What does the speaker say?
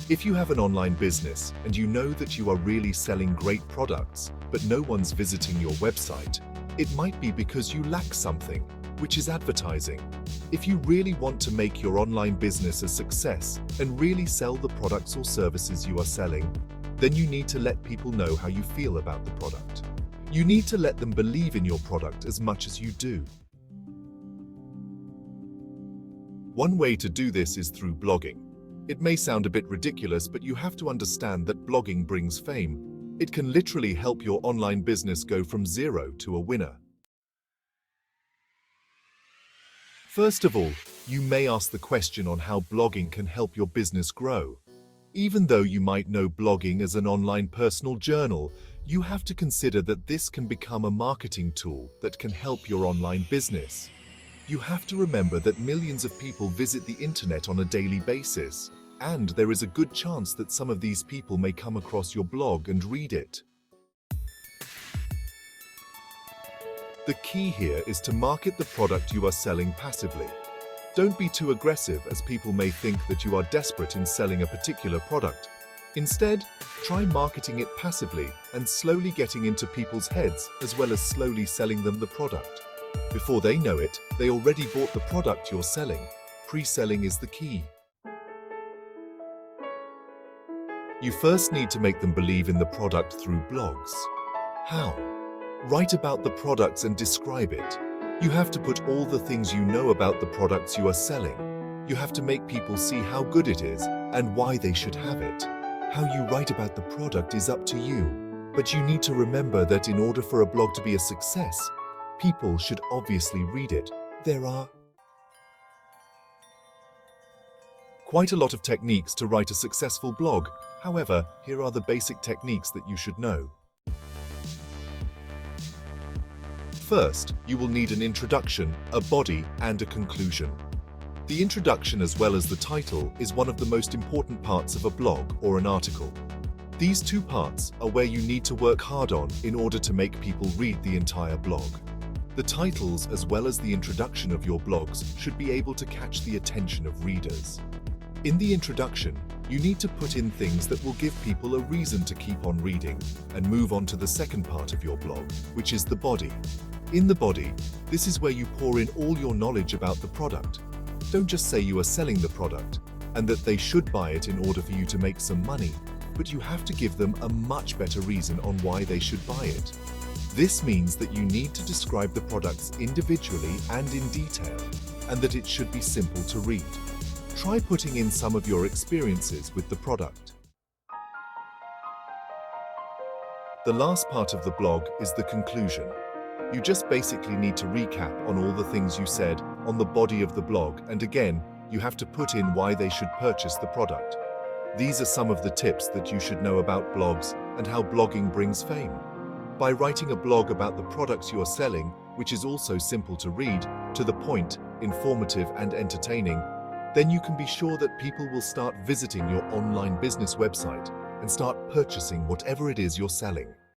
If you have an online business and you know that you are really selling great products, but no one's visiting your website, it might be because you lack something, which is advertising. If you really want to make your online business a success and really sell the products or services you are selling, then you need to let people know how you feel about the product. You need to let them believe in your product as much as you do. One way to do this is through blogging. It may sound a bit ridiculous, but you have to understand that blogging brings fame. It can literally help your online business go from zero to a winner. First of all, you may ask the question on how blogging can help your business grow. Even though you might know blogging as an online personal journal, you have to consider that this can become a marketing tool that can help your online business. You have to remember that millions of people visit the internet on a daily basis, and there is a good chance that some of these people may come across your blog and read it. The key here is to market the product you are selling passively. Don't be too aggressive, as people may think that you are desperate in selling a particular product. Instead, try marketing it passively and slowly getting into people's heads, as well as slowly selling them the product. Before they know it, they already bought the product you're selling. Pre-selling is the key. You first need to make them believe in the product through blogs. How? Write about the products and describe it. You have to put all the things you know about the products you are selling. You have to make people see how good it is and why they should have it. How you write about the product is up to you, but you need to remember that in order for a blog to be a success, people should obviously read it. There are quite a lot of techniques to write a successful blog. However, here are the basic techniques that you should know. First, you will need an introduction, a body, and a conclusion. The introduction, as well as the title, is one of the most important parts of a blog or an article. These two parts are where you need to work hard on in order to make people read the entire blog. The titles, as well as the introduction of your blogs, should be able to catch the attention of readers. In the introduction, you need to put in things that will give people a reason to keep on reading and move on to the second part of your blog, which is the body. In the body, this is where you pour in all your knowledge about the product. Don't just say you are selling the product and that they should buy it in order for you to make some money, but you have to give them a much better reason on why they should buy it. This means that you need to describe the products individually and in detail, and that it should be simple to read. Try putting in some of your experiences with the product. The last part of the blog is the conclusion. You just basically need to recap on all the things you said on the body of the blog, and again, you have to put in why they should purchase the product. These are some of the tips that you should know about blogs and how blogging brings fame. By writing a blog about the products you are selling, which is also simple to read, to the point, informative and entertaining, then you can be sure that people will start visiting your online business website and start purchasing whatever it is you're selling.